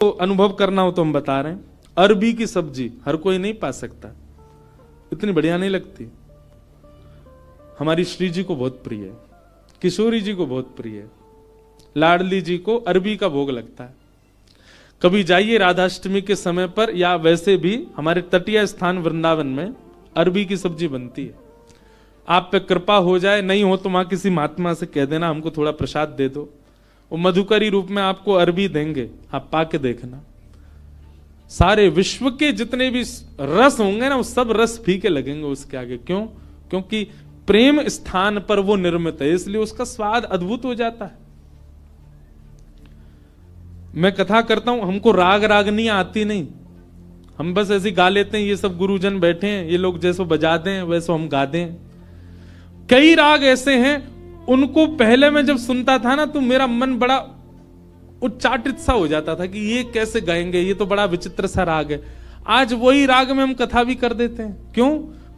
तो अनुभव करना हो तो हम बता रहे हैं, अरबी की सब्जी हर कोई नहीं पा सकता, इतनी बढ़िया नहीं लगती। हमारी श्री जी को बहुत प्रिय है, किशोरी जी को बहुत प्रिय है, लाडली जी को अरबी का भोग लगता है। कभी जाइए राधाष्टमी के समय पर, या वैसे भी हमारे तटीय स्थान वृंदावन में अरबी की सब्जी बनती है। आप पे कृपा हो जाए, नहीं हो तो वहां किसी महात्मा से कह देना हमको थोड़ा प्रसाद दे दो, वो मधुकरी रूप में आपको अरबी देंगे, आप पाके देखना। सारे विश्व के जितने भी रस होंगे ना, वो सब रस फीके लगेंगे उसके आगे। क्यों? क्योंकि प्रेम स्थान पर वो निर्मित है, इसलिए उसका स्वाद अद्भुत हो जाता है। मैं कथा करता हूं, हमको राग रागनी आती नहीं, हम बस ऐसे गा लेते हैं। ये सब गुरुजन बैठे हैं, ये लोग जैसो बजाते हैं वैसो हम गाते हैं। कई राग ऐसे हैं, उनको पहले मैं जब सुनता था ना तो मेरा मन बड़ा उच्चाटित सा हो जाता था कि ये कैसे गाएंगे, ये तो बड़ा विचित्र सा राग है। आज वही राग में हम कथा भी कर देते हैं। क्यों?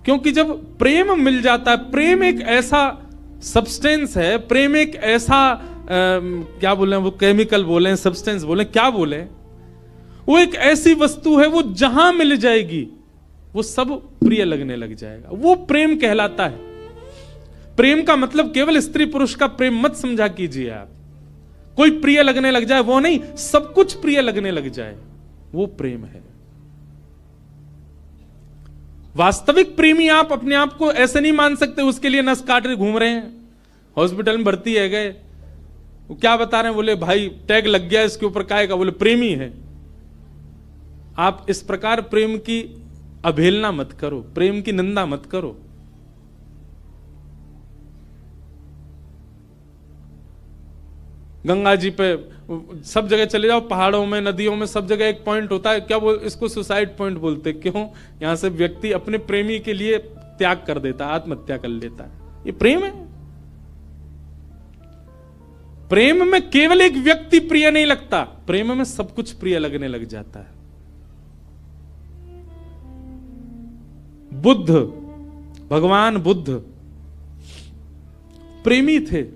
क्योंकि जब प्रेम मिल जाता है, प्रेम एक ऐसा सब्सटेंस है, प्रेम एक ऐसा क्या बोले वो, केमिकल बोले, सब्सटेंस बोले, क्या बोले, वो एक ऐसी वस्तु है, वो जहां मिल जाएगी वो सब प्रिय लगने लग जाएगा। वो प्रेम कहलाता है। प्रेम का मतलब केवल स्त्री पुरुष का प्रेम मत समझा कीजिए आप, कोई प्रिय लगने लग जाए वो नहीं, सब कुछ प्रिय लगने लग जाए, वो प्रेम है। वास्तविक प्रेमी आप अपने आप को ऐसे नहीं मान सकते, उसके लिए नस काट रहे घूम रहे हैं, हॉस्पिटल में भर्ती है गए, वो क्या बता रहे हैं, बोले भाई टैग लग गया इसके ऊपर, काहे का, बोले प्रेमी है। आप इस प्रकार प्रेम की अवहेलना मत करो, प्रेम की निंदा मत करो। गंगा जी पे सब जगह चले जाओ, पहाड़ों में, नदियों में, सब जगह एक पॉइंट होता है, क्या वो इसको सुसाइड पॉइंट बोलते। क्यों? यहां से व्यक्ति अपने प्रेमी के लिए त्याग कर देता है, आत्महत्या कर लेता है। ये प्रेम है। प्रेम में केवल एक व्यक्ति प्रिय नहीं लगता, प्रेम में सब कुछ प्रिय लगने लग जाता है। बुद्ध, भगवान बुद्ध प्रेमी थे।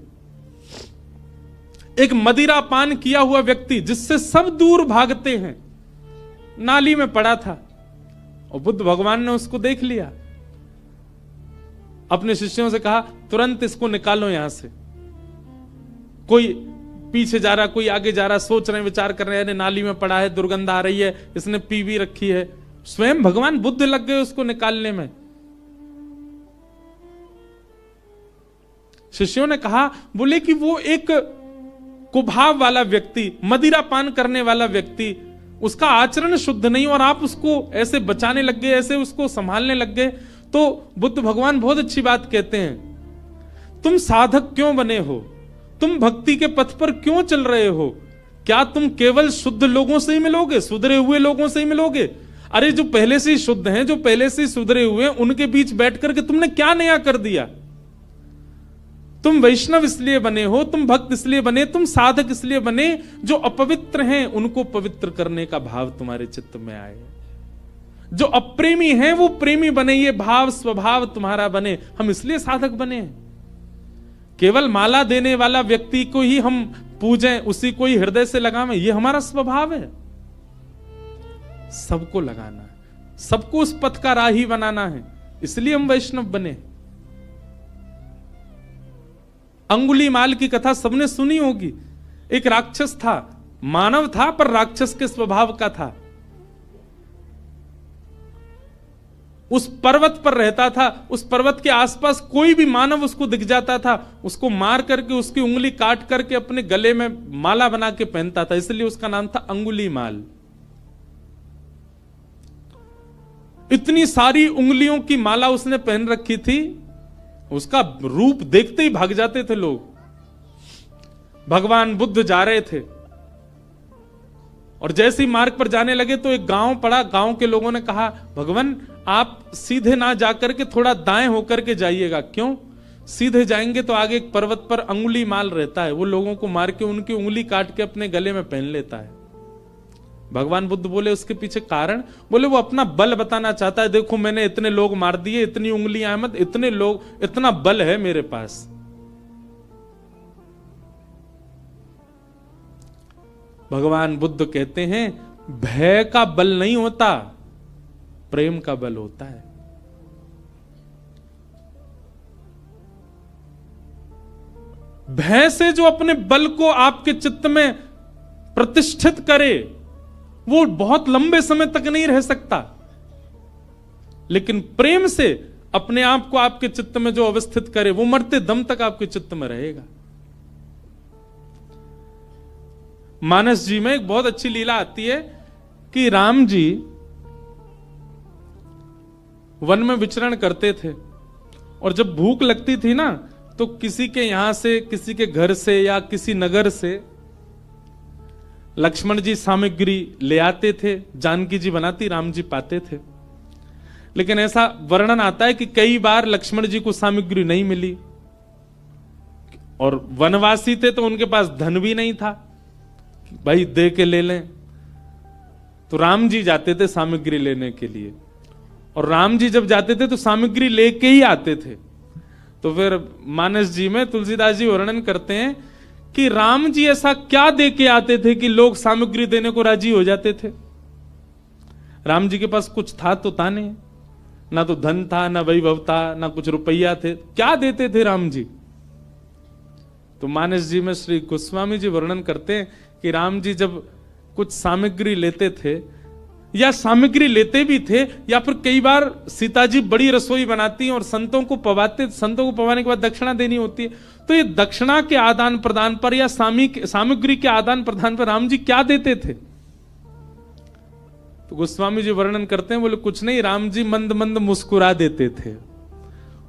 एक मदिरा पान किया हुआ व्यक्ति जिससे सब दूर भागते हैं, नाली में पड़ा था और बुद्ध भगवान ने उसको देख लिया, अपने शिष्यों से कहा तुरंत इसको निकालो यहां से। कोई पीछे जा रहा, कोई आगे जा रहा, सोच रहे हैं, विचार कर रहे हैं, नाली में पड़ा है, दुर्गंध आ रही है, इसने पी भी रखी है। स्वयं भगवान बुद्ध लग गए उसको निकालने में। शिष्यों ने कहा, बोले कि वो एक कुभाव वाला व्यक्ति, मदिरा पान करने वाला व्यक्ति, उसका आचरण शुद्ध नहीं, और आप उसको ऐसे बचाने लग गए, ऐसे उसको संभालने लग गए। तो बुद्ध भगवान बहुत अच्छी बात कहते हैं, तुम साधक क्यों बने हो, तुम भक्ति के पथ पर क्यों चल रहे हो? क्या तुम केवल शुद्ध लोगों से ही मिलोगे, सुधरे हुए लोगों से ही मिलोगे? अरे जो पहले से ही शुद्ध हैं, जो पहले से ही सुधरे हुए हैं, उनके बीच बैठ करके तुमने क्या नया कर दिया? तुम वैष्णव इसलिए बने हो, तुम भक्त इसलिए बने, तुम साधक इसलिए बने, जो अपवित्र हैं उनको पवित्र करने का भाव तुम्हारे चित्त में आए। जो अप्रेमी हैं वो प्रेमी बने, ये भाव स्वभाव तुम्हारा बने। हम इसलिए साधक बने। केवल माला देने वाला व्यक्ति को ही हम पूजें, उसी को ही हृदय से लगावें, ये हमारा स्वभाव है। सबको लगाना है, सबको उस पथ का राही बनाना है, इसलिए हम वैष्णव बने। अंगुलीमाल की कथा सबने सुनी होगी। एक राक्षस था, मानव था पर राक्षस के स्वभाव का था। उस पर्वत पर रहता था, उस पर्वत के आसपास कोई भी मानव उसको दिख जाता था, उसको मार करके उसकी उंगली काट करके अपने गले में माला बना के पहनता था, इसलिए उसका नाम था अंगुलीमाल। इतनी सारी उंगलियों की माला उसने पहन रखी थी, उसका रूप देखते ही भाग जाते थे लोग। भगवान बुद्ध जा रहे थे और जैसे ही मार्ग पर जाने लगे तो एक गांव पड़ा। गांव के लोगों ने कहा, भगवान आप सीधे ना जाकर के थोड़ा दाएं होकर के जाइएगा। क्यों? सीधे जाएंगे तो आगे एक पर्वत पर अंगुली माल रहता है, वो लोगों को मार के उनकी उंगली काट के अपने गले में पहन लेता है। भगवान बुद्ध बोले उसके पीछे कारण, बोले वो अपना बल बताना चाहता है, देखो मैंने इतने लोग मार दिए, इतनी उंगलियां मत, इतने लोग, इतना बल है मेरे पास। भगवान बुद्ध कहते हैं भय का बल नहीं होता, प्रेम का बल होता है। भय से जो अपने बल को आपके चित्त में प्रतिष्ठित करे वो बहुत लंबे समय तक नहीं रह सकता, लेकिन प्रेम से अपने आप को आपके चित्त में जो अवस्थित करे वो मरते दम तक आपके चित्त में रहेगा। मानस जी में एक बहुत अच्छी लीला आती है कि राम जी वन में विचरण करते थे और जब भूख लगती थी ना तो किसी के यहां से, किसी के घर से या किसी नगर से लक्ष्मण जी सामग्री ले आते थे, जानकी जी बनाती, राम जी पाते थे। लेकिन ऐसा वर्णन आता है कि कई बार लक्ष्मण जी को सामग्री नहीं मिली और वनवासी थे तो उनके पास धन भी नहीं था, भाई दे के ले लें। तो राम जी जाते थे सामग्री लेने के लिए, और राम जी जब जाते थे तो सामग्री लेके ही आते थे। तो फिर मानस जी में तुलसीदास जी वर्णन करते हैं कि राम जी ऐसा क्या दे के आते थे कि लोग सामग्री देने को राजी हो जाते थे। राम जी के पास कुछ था तो था नहीं, ना तो धन था, ना वैभव था, ना कुछ रुपया थे, क्या देते थे राम जी। तो मानस जी में श्री गोस्वामी जी वर्णन करते हैं कि राम जी जब कुछ सामग्री लेते थे या सामग्री लेते भी थे, या फिर कई बार सीता जी बड़ी रसोई बनाती और संतों को पवाते, संतों को पवाने के बाद दक्षिणा देनी होती है, तो ये दक्षिणा के आदान प्रदान पर या सामग्री के आदान प्रदान पर राम जी क्या देते थे। तो गोस्वामी जी वर्णन करते हैं, बोले कुछ नहीं, राम जी मंद मंद मुस्कुरा देते थे,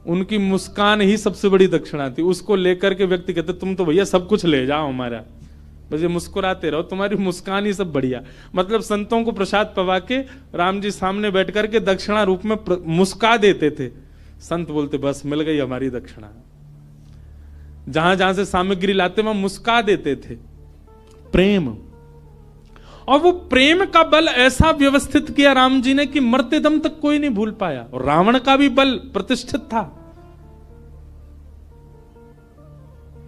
उनकी मुस्कान ही सबसे बड़ी दक्षिणा थी। उसको लेकर के व्यक्ति कहते तुम तो भैया सब कुछ ले जाओ हमारा, बस ये मुस्कुराते रहो, तुम्हारी मुस्कान ही सब बढ़िया। मतलब संतों को प्रसाद पवा के राम जी सामने बैठ करके दक्षिणा रूप में मुस्का देते थे। संत बोलते बस मिल गई हमारी दक्षिणा। जहां जहां से सामग्री लाते वहां मुस्का देते थे। प्रेम, और वो प्रेम का बल ऐसा व्यवस्थित किया राम जी ने कि मरते दम तक कोई नहीं भूल पाया। और रावण का भी बल प्रतिष्ठित था,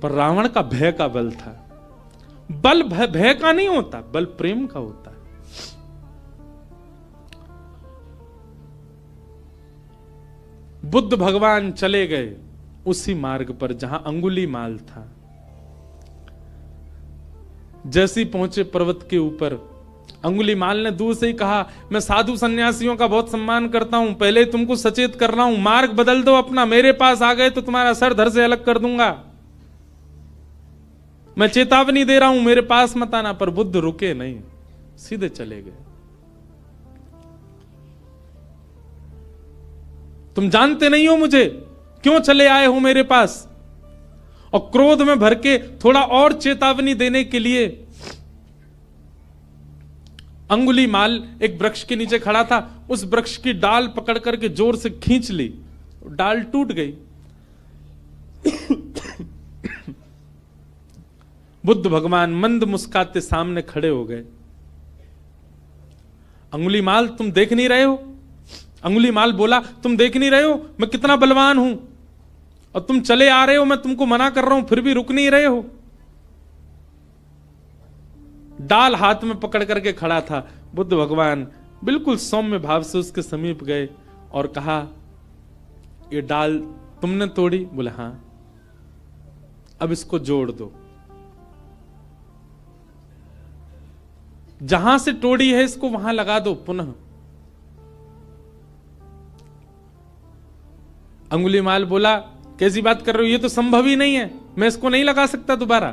पर रावण का भय का बल था। बल भय का नहीं होता, बल प्रेम का होता है। बुद्ध भगवान चले गए उसी मार्ग पर जहां अंगुलीमाल था। जैसे पहुंचे पर्वत के ऊपर, अंगुलीमाल ने दूर से ही कहा मैं साधु सन्यासियों का बहुत सम्मान करता हूं, पहले तुमको सचेत कर रहा हूं, मार्ग बदल दो अपना, मेरे पास आ गए तो तुम्हारा सर धड़ से अलग कर दूंगा, मैं चेतावनी दे रहा हूं, मेरे पास मत आना। पर बुद्ध रुके नहीं, सीधे चले गए। तुम जानते नहीं हो मुझे, क्यों चले आए हो मेरे पास। और क्रोध में भर के थोड़ा और चेतावनी देने के लिए अंगुलीमाल एक वृक्ष के नीचे खड़ा था, उस वृक्ष की डाल पकड़ करके जोर से खींच ली, डाल टूट गई। बुद्ध भगवान मंद मुस्काते सामने खड़े हो गए। अंगुलीमाल तुम देख नहीं रहे हो? अंगुलीमाल बोला तुम देख नहीं रहे हो मैं कितना बलवान हूं, और तुम चले आ रहे हो, मैं तुमको मना कर रहा हूं फिर भी रुक नहीं रहे हो। डाल हाथ में पकड़ करके खड़ा था। बुद्ध भगवान बिल्कुल सौम्य भाव से उसके समीप गए और कहा ये डाल तुमने तोड़ी? बोले हां। अब इसको जोड़ दो, जहां से तोड़ी है इसको वहां लगा दो पुनः। अंगुलीमाल बोला कैसी बात कर रहे हो, ये तो संभव ही नहीं है, मैं इसको नहीं लगा सकता दोबारा।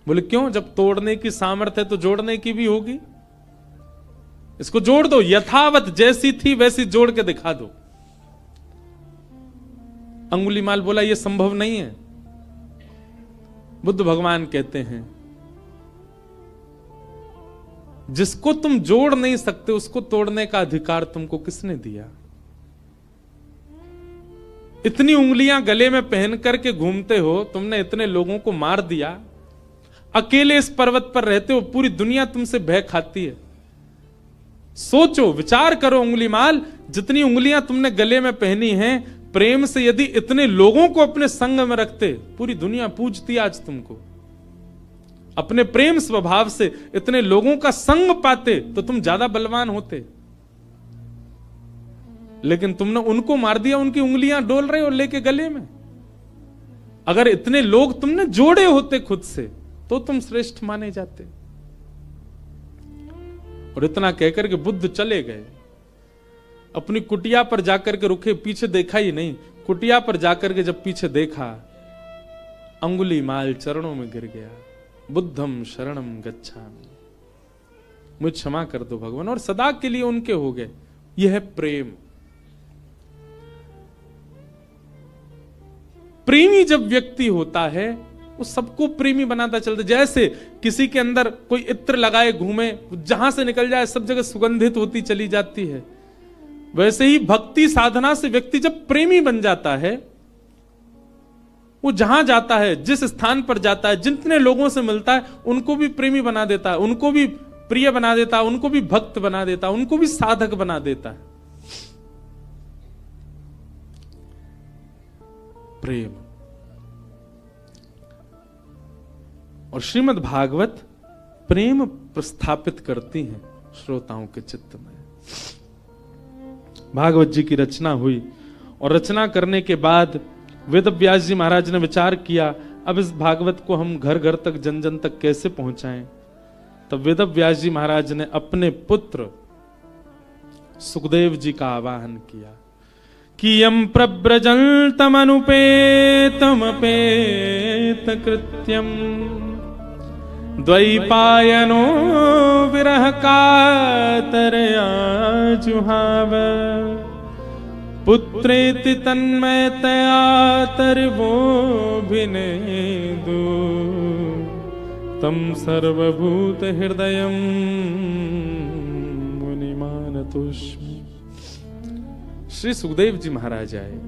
बोले क्यों? जब तोड़ने की सामर्थ्य है तो जोड़ने की भी होगी, इसको जोड़ दो, यथावत जैसी थी वैसी जोड़ के दिखा दो। अंगुलीमाल बोला यह संभव नहीं है। बुद्ध भगवान कहते हैं जिसको तुम जोड़ नहीं सकते उसको तोड़ने का अधिकार तुमको किसने दिया? इतनी उंगलियां गले में पहन करके घूमते हो, तुमने इतने लोगों को मार दिया, अकेले इस पर्वत पर रहते हो, पूरी दुनिया तुमसे भय खाती है। सोचो, विचार करो अंगुलीमाल, जितनी उंगलियां तुमने गले में पहनी हैं, प्रेम से यदि इतने लोगों को अपने संग में रखते, पूरी दुनिया पूजती आज तुमको। अपने प्रेम स्वभाव से इतने लोगों का संग पाते तो तुम ज्यादा बलवान होते, लेकिन तुमने उनको मार दिया, उनकी उंगलियां डोल रहे हो लेके गले में। अगर इतने लोग तुमने जोड़े होते खुद से तो तुम श्रेष्ठ माने जाते। और इतना कहकर के बुद्ध चले गए। अपनी कुटिया पर जाकर के रुके, पीछे देखा ही नहीं। कुटिया पर जाकर के जब पीछे देखा, अंगुली माल चरणों में गिर गया। बुद्धम शरणम गच्छामि, मुझे क्षमा कर दो भगवान, और सदा के लिए उनके हो गए। यह है प्रेम। प्रेमी जब व्यक्ति होता है वो सबको प्रेमी बनाता चलता। जैसे किसी के अंदर कोई इत्र लगाए घूमे, जहां से निकल जाए सब जगह सुगंधित होती चली जाती है, वैसे ही भक्ति साधना से व्यक्ति जब प्रेमी बन जाता है, वो जहां जाता है, जिस स्थान पर जाता है, जितने लोगों से मिलता है, उनको भी प्रेमी बना देता है, उनको भी प्रिय बना देता है, उनको भी भक्त बना देता है, उनको भी साधक बना देता है। प्रेम। और श्रीमद् भागवत प्रेम प्रस्थापित करती हैं श्रोताओं के चित्त में। भागवत जी की रचना हुई और रचना करने के बाद वेद व्यास जी महाराज ने विचार किया, अब इस भागवत को हम घर घर तक, जन जन तक कैसे पहुंचाएं। तब वेद व्यास जी महाराज ने अपने पुत्र सुखदेव जी का आवाहन किया कि यम प्रव्रजन्तमनुपेतमपेत कृत्यम द्वैपायनो विरह कातरया जुहाव पुत्रेति तन्मयतया तर्वोऽभिनेदु तम सर्वभूत हृदयं मुनिमानतोऽस्मि। श्री सुखदेव जी महाराज आए।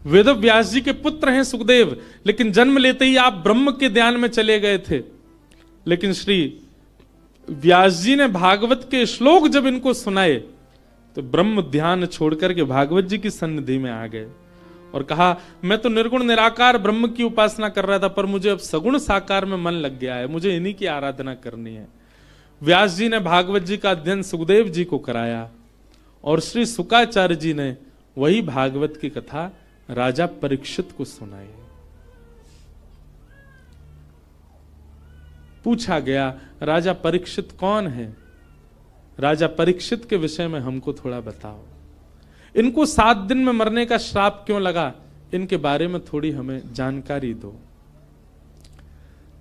वेद व्यास जी के पुत्र हैं सुखदेव, लेकिन जन्म लेते ही आप ब्रह्म के ध्यान में चले गए थे। लेकिन श्री व्यास जी ने भागवत के श्लोक जब इनको सुनाए तो ब्रह्म ध्यान छोड़कर के भागवत जी की सन्निधि में आ गए और कहा, मैं तो निर्गुण निराकार ब्रह्म की उपासना कर रहा था, पर मुझे अब सगुण साकार में मन लग गया है, मुझे इन्हीं की आराधना करनी है। व्यास जी ने भागवत जी का अध्ययन सुखदेव जी को कराया और श्री शुकाचार्य जी ने वही भागवत की कथा राजा परीक्षित को सुनाई। पूछा गया, राजा परीक्षित कौन है? राजा परीक्षित के विषय में हमको थोड़ा बताओ। इनको 7 दिन में मरने का श्राप क्यों लगा, इनके बारे में थोड़ी हमें जानकारी दो।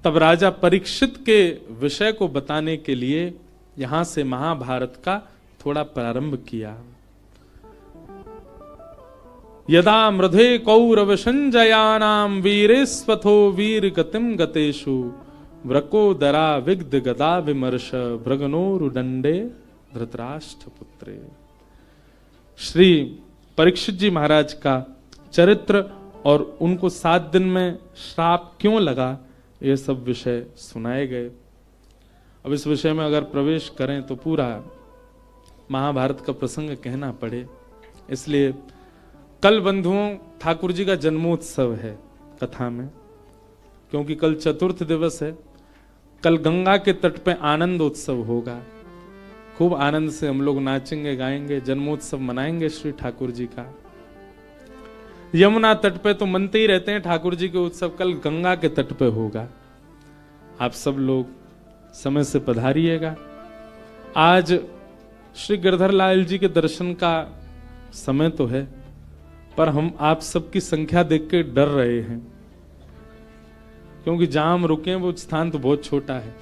तब राजा परीक्षित के विषय को बताने के लिए यहां से महाभारत का थोड़ा प्रारंभ किया। यदा मृधे कौरव संजयानाम वीरेस्वथो वीर गतिम गतेषु व्रकोदरा विग्ध गदा विमर्श भ्रगनोरुदंडे धृतराष्ट्र पुत्रे। श्री परीक्षित जी महाराज का चरित्र और उनको 7 दिन में श्राप क्यों लगा, ये सब विषय सुनाए गए। अब इस विषय में अगर प्रवेश करें तो पूरा महाभारत का प्रसंग कहना पड़े, इसलिए कल बंधुओं ठाकुर जी का जन्मोत्सव है कथा में, क्योंकि कल चतुर्थ दिवस है। कल गंगा के तट पे आनंद उत्सव होगा, खूब आनंद से हम लोग नाचेंगे गाएंगे, जन्मोत्सव मनाएंगे श्री ठाकुर जी का। यमुना तट पे तो मनते ही रहते हैं ठाकुर जी के उत्सव, कल गंगा के तट पे होगा। आप सब लोग समय से पधारिएगा। आज श्री गिरधर लाल जी के दर्शन का समय तो है, पर हम आप सबकी संख्या देख के डर रहे हैं, क्योंकि जहां हम रुके वो स्थान तो बहुत छोटा है।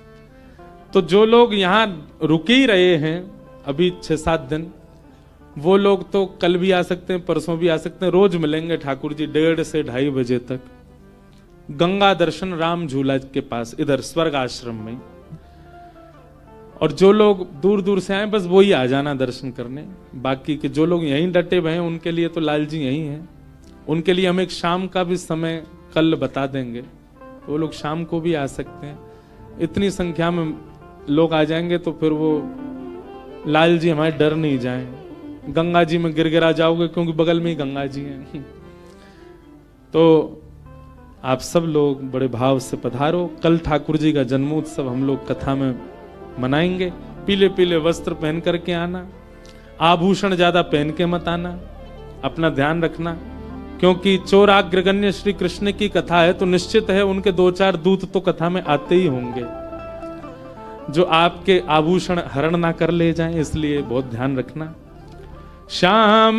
तो जो लोग यहां रुके ही रहे हैं अभी 6-7 दिन, वो लोग तो कल भी आ सकते हैं, परसों भी आ सकते हैं। रोज मिलेंगे ठाकुर जी 1:30 से 2:30 बजे तक गंगा दर्शन राम झूला के पास, इधर स्वर्ग आश्रम में। और जो लोग दूर दूर से आए बस वो ही आ जाना दर्शन करने। बाकी के जो लोग यहीं डटे हुए हैं उनके लिए तो लाल जी यहीं हैं। उनके लिए हम एक शाम का भी समय कल बता देंगे, वो लोग शाम को भी आ सकते हैं। इतनी संख्या में लोग आ जाएंगे तो फिर वो लाल जी हमारे डर नहीं जाए। गंगा जी में गिरगिरा जाओगे क्योंकि बगल में ही गंगा जी हैं। तो आप सब लोग बड़े भाव से पधारो। कल ठाकुर जी का जन्मोत्सव हम लोग कथा में मनाएंगे। पीले पीले वस्त्र पहन करके आना, आभूषण ज्यादा पहन के मत आना, अपना ध्यान रखना, क्योंकि चोराग्रगण्य श्री कृष्ण की कथा है तो निश्चित है उनके 2-4 दूत तो कथा में आते ही होंगे जो आपके आभूषण हरण ना कर ले जाएं, इसलिए बहुत ध्यान रखना। श्याम